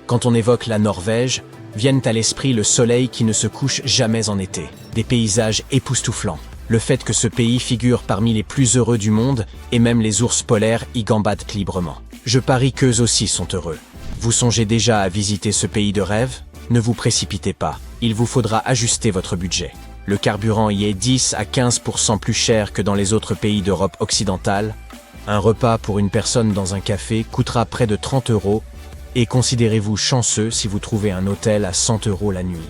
Quand on évoque la Norvège, viennent à l'esprit le soleil qui ne se couche jamais en été, des paysages époustouflants, le fait que ce pays figure parmi les plus heureux du monde et même les ours polaires y gambadent librement. Je parie qu'eux aussi sont heureux. Vous songez déjà à visiter ce pays de rêve? Ne vous précipitez pas, il vous faudra ajuster votre budget. Le carburant y est 10 à 15% plus cher que dans les autres pays d'Europe occidentale. Un repas pour une personne dans un café coûtera près de 30 € et considérez-vous chanceux si vous trouvez un hôtel à 100 € la nuit.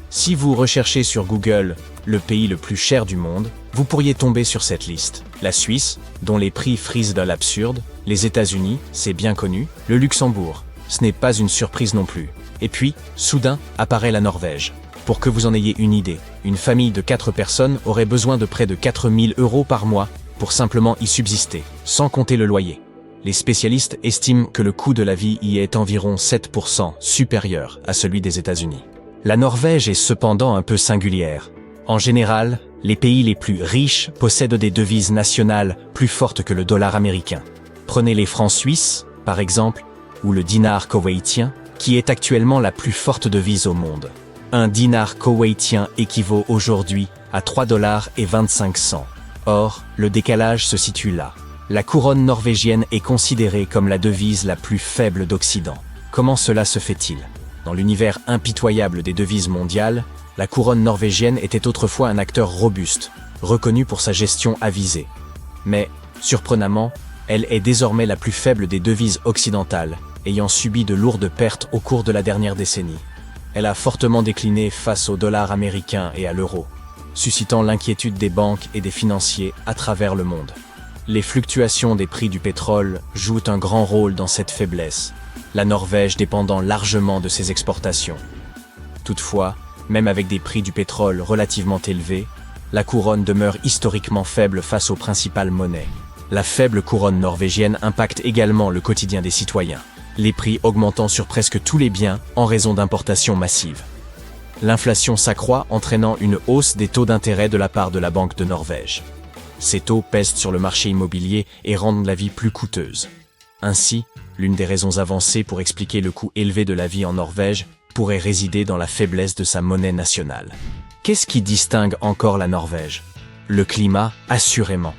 Si vous recherchez sur Google le pays le plus cher du monde, vous pourriez tomber sur cette liste. La Suisse, dont les prix frisent dans l'absurde, les États-Unis, c'est bien connu, le Luxembourg, ce n'est pas une surprise non plus. Et puis, soudain, apparaît la Norvège. Pour que vous en ayez une idée, une famille de 4 personnes aurait besoin de près de 4 000 € par mois pour simplement y subsister, sans compter le loyer. Les spécialistes estiment que le coût de la vie y est environ 7% supérieur à celui des États-Unis. La Norvège est cependant un peu singulière. En général, les pays les plus riches possèdent des devises nationales plus fortes que le dollar américain. Prenez les francs suisses, par exemple, ou le dinar koweïtien, qui est actuellement la plus forte devise au monde. Un dinar koweïtien équivaut aujourd'hui à 3,25 $. Or, le décalage se situe là. La couronne norvégienne est considérée comme la devise la plus faible d'Occident. Comment cela se fait-il? Dans l'univers impitoyable des devises mondiales, la couronne norvégienne était autrefois un acteur robuste, reconnu pour sa gestion avisée. Mais, surprenamment, elle est désormais la plus faible des devises occidentales, ayant subi de lourdes pertes au cours de la dernière décennie. Elle a fortement décliné face au dollar américain et à l'euro, suscitant l'inquiétude des banques et des financiers à travers le monde. Les fluctuations des prix du pétrole jouent un grand rôle dans cette faiblesse, la Norvège dépendant largement de ses exportations. Toutefois, même avec des prix du pétrole relativement élevés, la couronne demeure historiquement faible face aux principales monnaies. La faible couronne norvégienne impacte également le quotidien des citoyens, les prix augmentant sur presque tous les biens en raison d'importations massives. L'inflation s'accroît, entraînant une hausse des taux d'intérêt de la part de la Banque de Norvège. Ces taux pèsent sur le marché immobilier et rendent la vie plus coûteuse. Ainsi, l'une des raisons avancées pour expliquer le coût élevé de la vie en Norvège pourrait résider dans la faiblesse de sa monnaie nationale. Qu'est-ce qui distingue encore la Norvège? Le climat, assurément.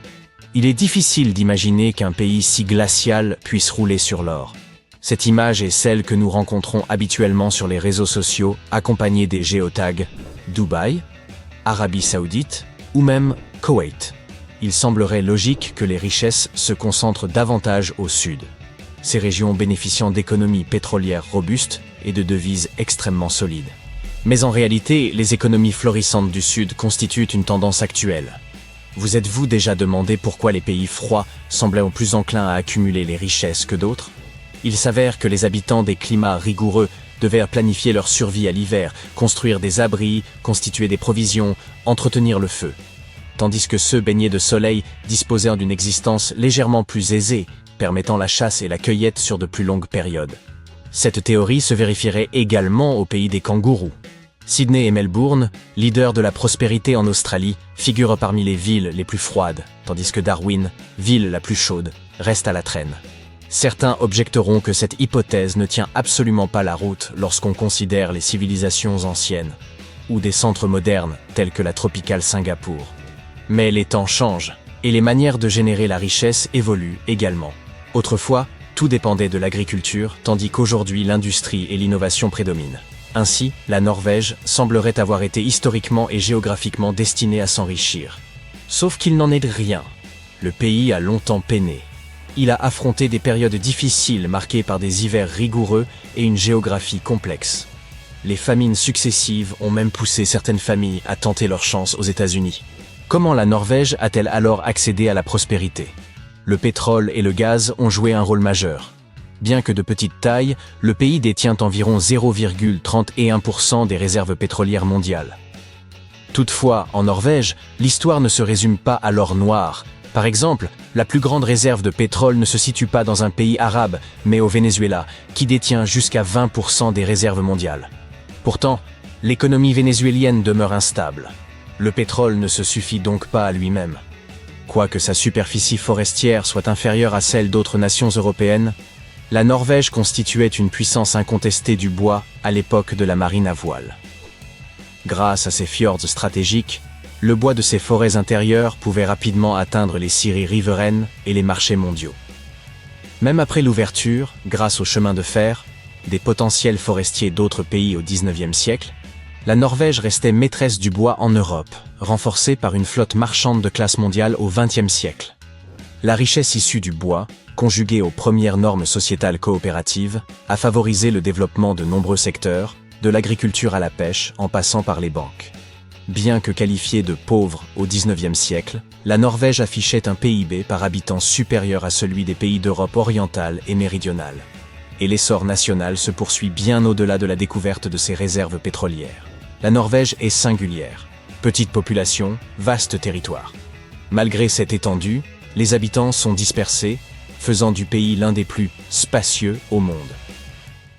Il est difficile d'imaginer qu'un pays si glacial puisse rouler sur l'or. Cette image est celle que nous rencontrons habituellement sur les réseaux sociaux, accompagnée des géotags Dubaï, Arabie Saoudite ou même Koweït. Il semblerait logique que les richesses se concentrent davantage au sud, ces régions bénéficiant d'économies pétrolières robustes et de devises extrêmement solides. Mais en réalité, les économies florissantes du sud constituent une tendance actuelle. Vous êtes-vous déjà demandé pourquoi les pays froids semblaient plus enclins à accumuler les richesses que d'autres? Il s'avère que les habitants des climats rigoureux devaient planifier leur survie à l'hiver, construire des abris, constituer des provisions, entretenir le feu. Tandis que ceux baignés de soleil disposaient d'une existence légèrement plus aisée, permettant la chasse et la cueillette sur de plus longues périodes. Cette théorie se vérifierait également au pays des kangourous. Sydney et Melbourne, leaders de la prospérité en Australie, figurent parmi les villes les plus froides, tandis que Darwin, ville la plus chaude, reste à la traîne. Certains objecteront que cette hypothèse ne tient absolument pas la route lorsqu'on considère les civilisations anciennes, ou des centres modernes tels que la tropicale Singapour. Mais les temps changent, et les manières de générer la richesse évoluent également. Autrefois, tout dépendait de l'agriculture, tandis qu'aujourd'hui l'industrie et l'innovation prédominent. Ainsi, la Norvège semblerait avoir été historiquement et géographiquement destinée à s'enrichir. Sauf qu'il n'en est rien. Le pays a longtemps peiné. Il a affronté des périodes difficiles marquées par des hivers rigoureux et une géographie complexe. Les famines successives ont même poussé certaines familles à tenter leur chance aux États-Unis. Comment la Norvège a-t-elle alors accédé à la prospérité? Le pétrole et le gaz ont joué un rôle majeur. Bien que de petite taille, le pays détient environ 0,31% des réserves pétrolières mondiales. Toutefois, en Norvège, l'histoire ne se résume pas à l'or noir. Par exemple, la plus grande réserve de pétrole ne se situe pas dans un pays arabe, mais au Venezuela, qui détient jusqu'à 20% des réserves mondiales. Pourtant, l'économie vénézuélienne demeure instable. Le pétrole ne se suffit donc pas à lui-même. Quoique sa superficie forestière soit inférieure à celle d'autres nations européennes, La Norvège constituait une puissance incontestée du bois à l'époque de la marine à voile. Grâce à ses fjords stratégiques, le bois de ses forêts intérieures pouvait rapidement atteindre les scieries riveraines et les marchés mondiaux. Même après l'ouverture, grâce aux chemins de fer, des potentiels forestiers d'autres pays au XIXe siècle, la Norvège restait maîtresse du bois en Europe, renforcée par une flotte marchande de classe mondiale au XXe siècle. La richesse issue du bois, conjuguée aux premières normes sociétales coopératives, a favorisé le développement de nombreux secteurs, de l'agriculture à la pêche en passant par les banques. Bien que qualifiée de pauvre au XIXe siècle, la Norvège affichait un PIB par habitant supérieur à celui des pays d'Europe orientale et méridionale. Et l'essor national se poursuit bien au-delà de la découverte de ses réserves pétrolières. La Norvège est singulière. Petite population, vaste territoire. Malgré cette étendue, les habitants sont dispersés, faisant du pays l'un des plus spacieux au monde.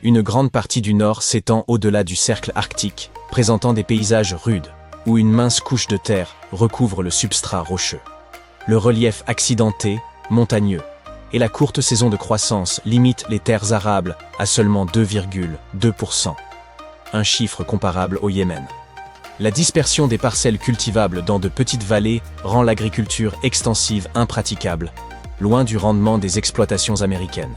Une grande partie du nord s'étend au-delà du cercle arctique, présentant des paysages rudes, où une mince couche de terre recouvre le substrat rocheux. Le relief accidenté, montagneux, et la courte saison de croissance limite les terres arables à seulement 2,2%, un chiffre comparable au Yémen. La dispersion des parcelles cultivables dans de petites vallées rend l'agriculture extensive impraticable, loin du rendement des exploitations américaines.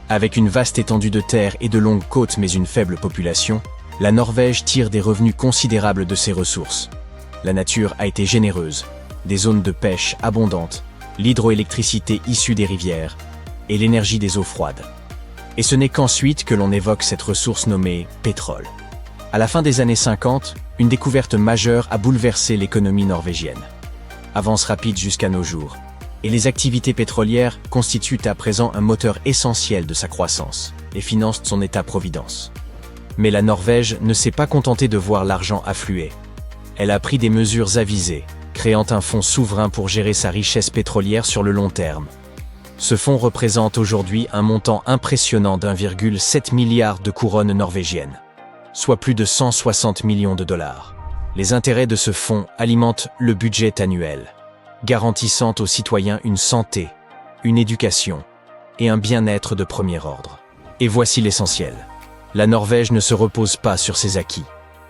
Avec une vaste étendue de terre et de longues côtes mais une faible population, la Norvège tire des revenus considérables de ses ressources. La nature a été généreuse, des zones de pêche abondantes, l'hydroélectricité issue des rivières et l'énergie des eaux froides. Et ce n'est qu'ensuite que l'on évoque cette ressource nommée pétrole. À la fin des années 50, une découverte majeure a bouleversé l'économie norvégienne. Avance rapide jusqu'à nos jours, et les activités pétrolières constituent à présent un moteur essentiel de sa croissance et financent son état-providence. Mais la Norvège ne s'est pas contentée de voir l'argent affluer. Elle a pris des mesures avisées, créant un fonds souverain pour gérer sa richesse pétrolière sur le long terme. Ce fonds représente aujourd'hui un montant impressionnant d'1,7 milliard de couronnes norvégiennes, soit plus de 160 millions de dollars. Les intérêts de ce fonds alimentent le budget annuel, garantissant aux citoyens une santé, une éducation et un bien-être de premier ordre. Et voici l'essentiel. La Norvège ne se repose pas sur ses acquis.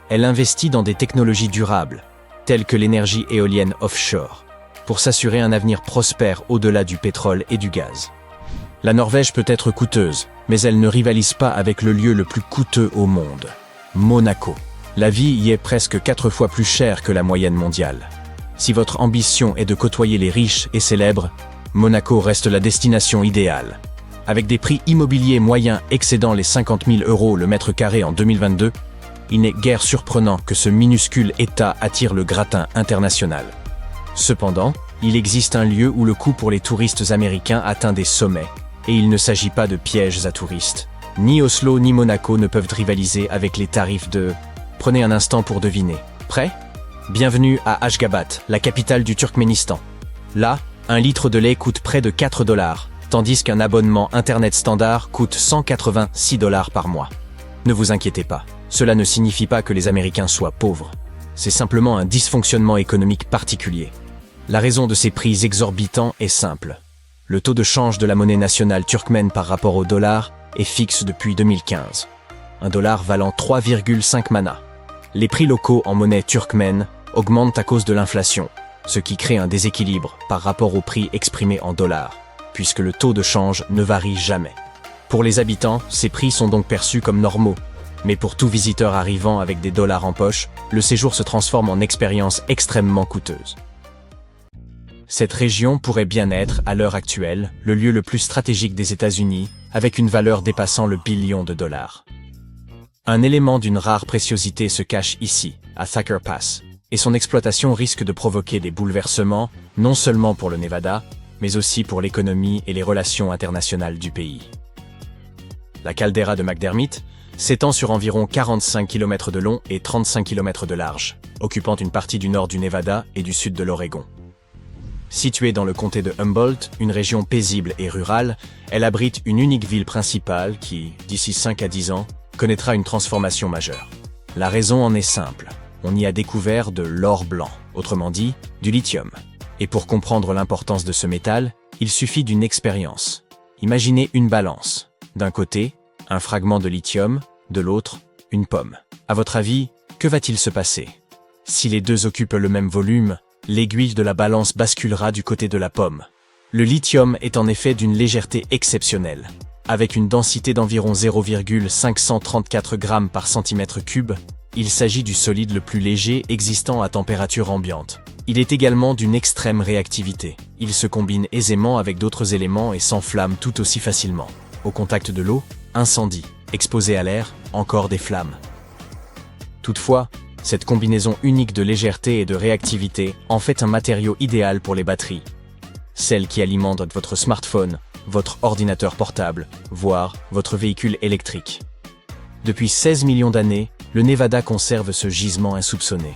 Elle investit dans des technologies durables, telles que l'énergie éolienne offshore, pour s'assurer un avenir prospère au-delà du pétrole et du gaz. La Norvège peut être coûteuse, mais elle ne rivalise pas avec le lieu le plus coûteux au monde, Monaco. La vie y est presque 4 fois plus chère que la moyenne mondiale. Si votre ambition est de côtoyer les riches et célèbres, Monaco reste la destination idéale. Avec des prix immobiliers moyens excédant les 50 000 € le mètre carré en 2022, il n'est guère surprenant que ce minuscule État attire le gratin international. Cependant, il existe un lieu où le coût pour les touristes américains atteint des sommets, et il ne s'agit pas de pièges à touristes. Ni Oslo ni Monaco ne peuvent rivaliser avec les tarifs de... Prenez un instant pour deviner. Prêt ? Bienvenue à Ashgabat, la capitale du Turkménistan. Là, un litre de lait coûte près de 4 $, tandis qu'un abonnement Internet standard coûte 186 $ par mois. Ne vous inquiétez pas, cela ne signifie pas que les Américains soient pauvres. C'est simplement un dysfonctionnement économique particulier. La raison de ces prix exorbitants est simple. Le taux de change de la monnaie nationale turkmène par rapport au dollar est fixe depuis 2015. Un dollar valant 3,5 manas. Les prix locaux en monnaie turkmène augmentent à cause de l'inflation, ce qui crée un déséquilibre par rapport aux prix exprimés en dollars, puisque le taux de change ne varie jamais. Pour les habitants, ces prix sont donc perçus comme normaux, mais pour tout visiteur arrivant avec des dollars en poche, le séjour se transforme en expérience extrêmement coûteuse. Cette région pourrait bien être, à l'heure actuelle, le lieu le plus stratégique des États-Unis, avec une valeur dépassant le billion de dollars. Un élément d'une rare préciosité se cache ici, à Thacker Pass, et son exploitation risque de provoquer des bouleversements, non seulement pour le Nevada, mais aussi pour l'économie et les relations internationales du pays. La caldeira de McDermott s'étend sur environ 45 km de long et 35 km de large, occupant une partie du nord du Nevada et du sud de l'Oregon. Située dans le comté de Humboldt, une région paisible et rurale, elle abrite une unique ville principale qui, d'ici 5 à 10 ans, connaîtra une transformation majeure. La raison en est simple. On y a découvert de l'or blanc, autrement dit, du lithium. Et pour comprendre l'importance de ce métal, il suffit d'une expérience. Imaginez une balance. D'un côté, un fragment de lithium, de l'autre, une pomme. À votre avis, que va-t-il se passer? Si les deux occupent le même volume, l'aiguille de la balance basculera du côté de la pomme. Le lithium est en effet d'une légèreté exceptionnelle. Avec une densité d'environ 0,534 g par centimètre cube, il s'agit du solide le plus léger existant à température ambiante. Il est également d'une extrême réactivité. Il se combine aisément avec d'autres éléments et s'enflamme tout aussi facilement. Au contact de l'eau, incendie. Exposé à l'air, encore des flammes. Toutefois, cette combinaison unique de légèreté et de réactivité en fait un matériau idéal pour les batteries. Celles qui alimentent votre smartphone, votre ordinateur portable, voire votre véhicule électrique. Depuis 16 millions d'années, le Nevada conserve ce gisement insoupçonné.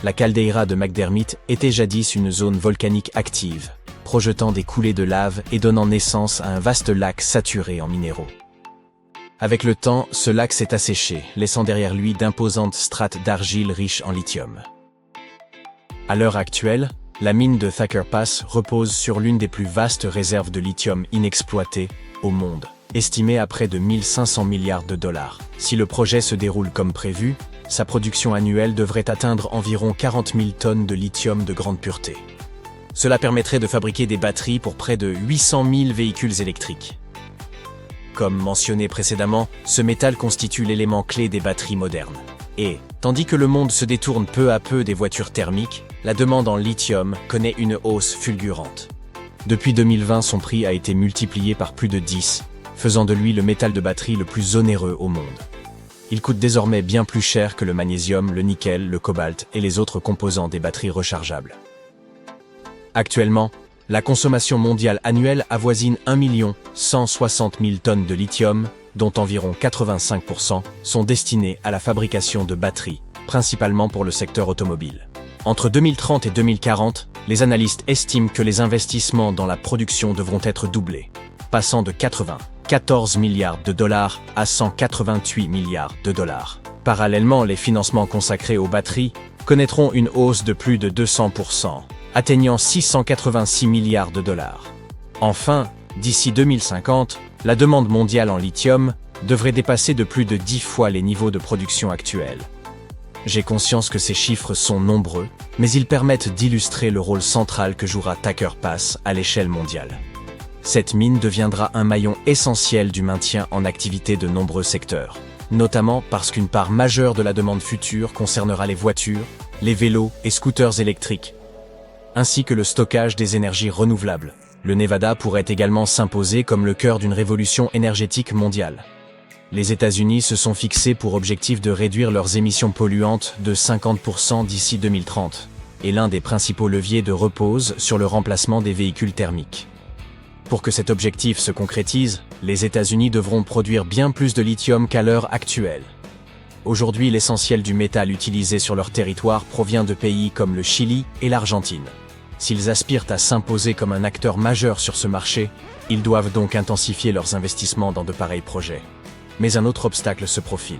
La caldeira de McDermott était jadis une zone volcanique active, projetant des coulées de lave et donnant naissance à un vaste lac saturé en minéraux. Avec le temps, ce lac s'est asséché, laissant derrière lui d'imposantes strates d'argile riches en lithium. À l'heure actuelle, la mine de Thacker Pass repose sur l'une des plus vastes réserves de lithium inexploitées au monde, estimée à près de 1500 milliards de dollars. Si le projet se déroule comme prévu, sa production annuelle devrait atteindre environ 40 000 tonnes de lithium de grande pureté. Cela permettrait de fabriquer des batteries pour près de 800 000 véhicules électriques. Comme mentionné précédemment, ce métal constitue l'élément clé des batteries modernes. Et, tandis que le monde se détourne peu à peu des voitures thermiques, la demande en lithium connaît une hausse fulgurante. Depuis 2020, son prix a été multiplié par plus de 10, faisant de lui le métal de batterie le plus onéreux au monde. Il coûte désormais bien plus cher que le magnésium, le nickel, le cobalt et les autres composants des batteries rechargeables. Actuellement, la consommation mondiale annuelle avoisine 1 160 000 tonnes de lithium, dont environ 85% sont destinés à la fabrication de batteries, principalement pour le secteur automobile. Entre 2030 et 2040, les analystes estiment que les investissements dans la production devront être doublés, passant de 94 milliards de dollars à 188 milliards de dollars. Parallèlement, les financements consacrés aux batteries connaîtront une hausse de plus de 200%, atteignant 686 milliards de dollars. Enfin, d'ici 2050, la demande mondiale en lithium devrait dépasser de plus de 10 fois les niveaux de production actuels. J'ai conscience que ces chiffres sont nombreux, mais ils permettent d'illustrer le rôle central que jouera Thacker Pass à l'échelle mondiale. Cette mine deviendra un maillon essentiel du maintien en activité de nombreux secteurs, notamment parce qu'une part majeure de la demande future concernera les voitures, les vélos et scooters électriques, ainsi que le stockage des énergies renouvelables. Le Nevada pourrait également s'imposer comme le cœur d'une révolution énergétique mondiale. Les États-Unis se sont fixés pour objectif de réduire leurs émissions polluantes de 50% d'ici 2030, et l'un des principaux leviers de repose sur le remplacement des véhicules thermiques. Pour que cet objectif se concrétise, les États-Unis devront produire bien plus de lithium qu'à l'heure actuelle. Aujourd'hui, l'essentiel du métal utilisé sur leur territoire provient de pays comme le Chili et l'Argentine. S'ils aspirent à s'imposer comme un acteur majeur sur ce marché, ils doivent donc intensifier leurs investissements dans de pareils projets. Mais un autre obstacle se profile.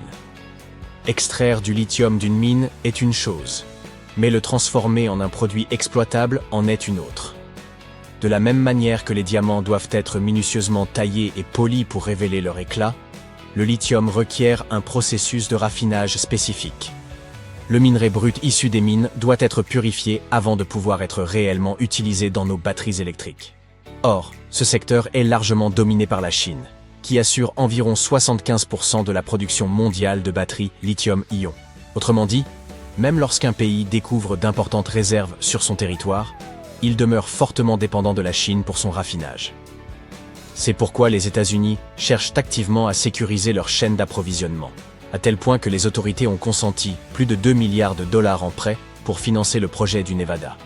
Extraire du lithium d'une mine est une chose, mais le transformer en un produit exploitable en est une autre. De la même manière que les diamants doivent être minutieusement taillés et polis pour révéler leur éclat, le lithium requiert un processus de raffinage spécifique. Le minerai brut issu des mines doit être purifié avant de pouvoir être réellement utilisé dans nos batteries électriques. Or, ce secteur est largement dominé par la Chine, qui assure environ 75% de la production mondiale de batteries lithium-ion. Autrement dit, même lorsqu'un pays découvre d'importantes réserves sur son territoire, il demeure fortement dépendant de la Chine pour son raffinage. C'est pourquoi les États-Unis cherchent activement à sécuriser leur chaîne d'approvisionnement, à tel point que les autorités ont consenti plus de 2 milliards de dollars en prêts pour financer le projet du Nevada.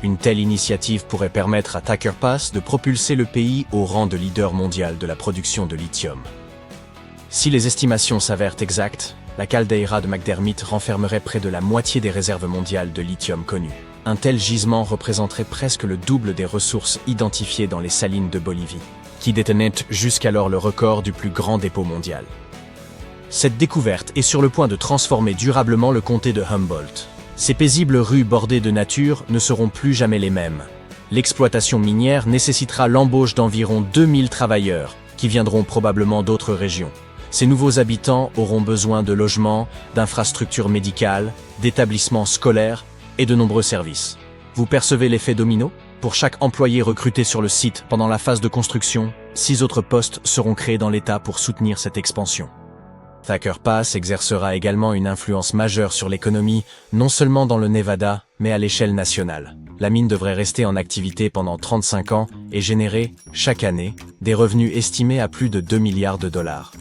Une telle initiative pourrait permettre à Thacker Pass de propulser le pays au rang de leader mondial de la production de lithium. Si les estimations s'avèrent exactes, la caldeira de McDermott renfermerait près de la moitié des réserves mondiales de lithium connues. Un tel gisement représenterait presque le double des ressources identifiées dans les salines de Bolivie, qui détenaient jusqu'alors le record du plus grand dépôt mondial. Cette découverte est sur le point de transformer durablement le comté de Humboldt. Ces paisibles rues bordées de nature ne seront plus jamais les mêmes. L'exploitation minière nécessitera l'embauche d'environ 2000 travailleurs, qui viendront probablement d'autres régions. Ces nouveaux habitants auront besoin de logements, d'infrastructures médicales, d'établissements scolaires et de nombreux services. Vous percevez l'effet domino? Pour chaque employé recruté sur le site pendant la phase de construction, 6 autres postes seront créés dans l'État pour soutenir cette expansion. Thacker Pass exercera également une influence majeure sur l'économie, non seulement dans le Nevada, mais à l'échelle nationale. La mine devrait rester en activité pendant 35 ans et générer, chaque année, des revenus estimés à plus de 2 milliards de dollars.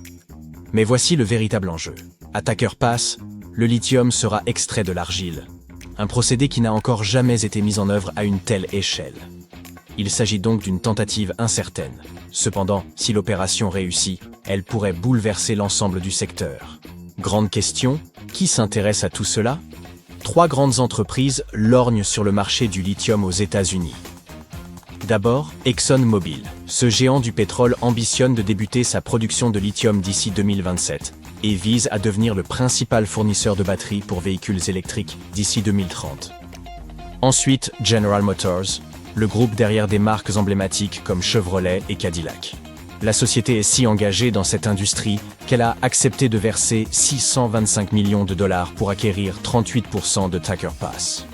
Mais voici le véritable enjeu. À Thacker Pass, le lithium sera extrait de l'argile. Un procédé qui n'a encore jamais été mis en œuvre à une telle échelle. Il s'agit donc d'une tentative incertaine. Cependant, si l'opération réussit, elle pourrait bouleverser l'ensemble du secteur. Grande question, qui s'intéresse à tout cela? 3 grandes entreprises lorgnent sur le marché du lithium aux États-Unis. D'abord, ExxonMobil. Ce géant du pétrole ambitionne de débuter sa production de lithium d'ici 2027 et vise à devenir le principal fournisseur de batteries pour véhicules électriques d'ici 2030. Ensuite, General Motors, le groupe derrière des marques emblématiques comme Chevrolet et Cadillac. La société est si engagée dans cette industrie qu'elle a accepté de verser 625 millions de dollars pour acquérir 38% de Thacker Pass.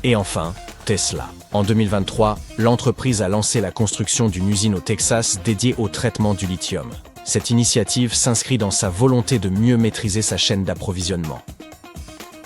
Et enfin, Tesla. En 2023, l'entreprise a lancé la construction d'une usine au Texas dédiée au traitement du lithium. Cette initiative s'inscrit dans sa volonté de mieux maîtriser sa chaîne d'approvisionnement.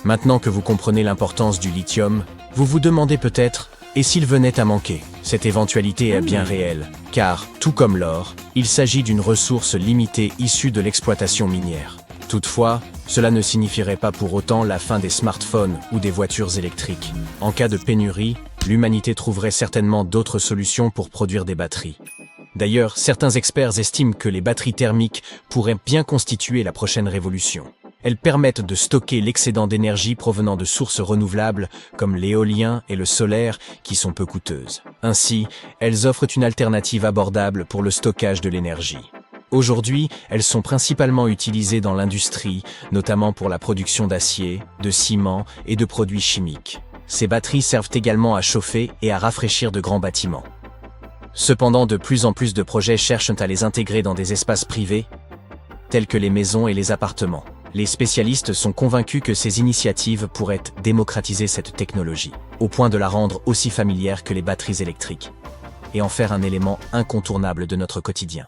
Maintenant que vous comprenez l'importance du lithium, vous vous demandez peut-être, et s'il venait à manquer? Cette éventualité est bien réelle, car, tout comme l'or, il s'agit d'une ressource limitée issue de l'exploitation minière. Toutefois, cela ne signifierait pas pour autant la fin des smartphones ou des voitures électriques. En cas de pénurie, l'humanité trouverait certainement d'autres solutions pour produire des batteries. D'ailleurs, certains experts estiment que les batteries thermiques pourraient bien constituer la prochaine révolution. Elles permettent de stocker l'excédent d'énergie provenant de sources renouvelables comme l'éolien et le solaire qui sont peu coûteuses. Ainsi, elles offrent une alternative abordable pour le stockage de l'énergie. Aujourd'hui, elles sont principalement utilisées dans l'industrie, notamment pour la production d'acier, de ciment et de produits chimiques. Ces batteries servent également à chauffer et à rafraîchir de grands bâtiments. Cependant, de plus en plus de projets cherchent à les intégrer dans des espaces privés, tels que les maisons et les appartements. Les spécialistes sont convaincus que ces initiatives pourraient démocratiser cette technologie, au point de la rendre aussi familière que les batteries électriques, et en faire un élément incontournable de notre quotidien.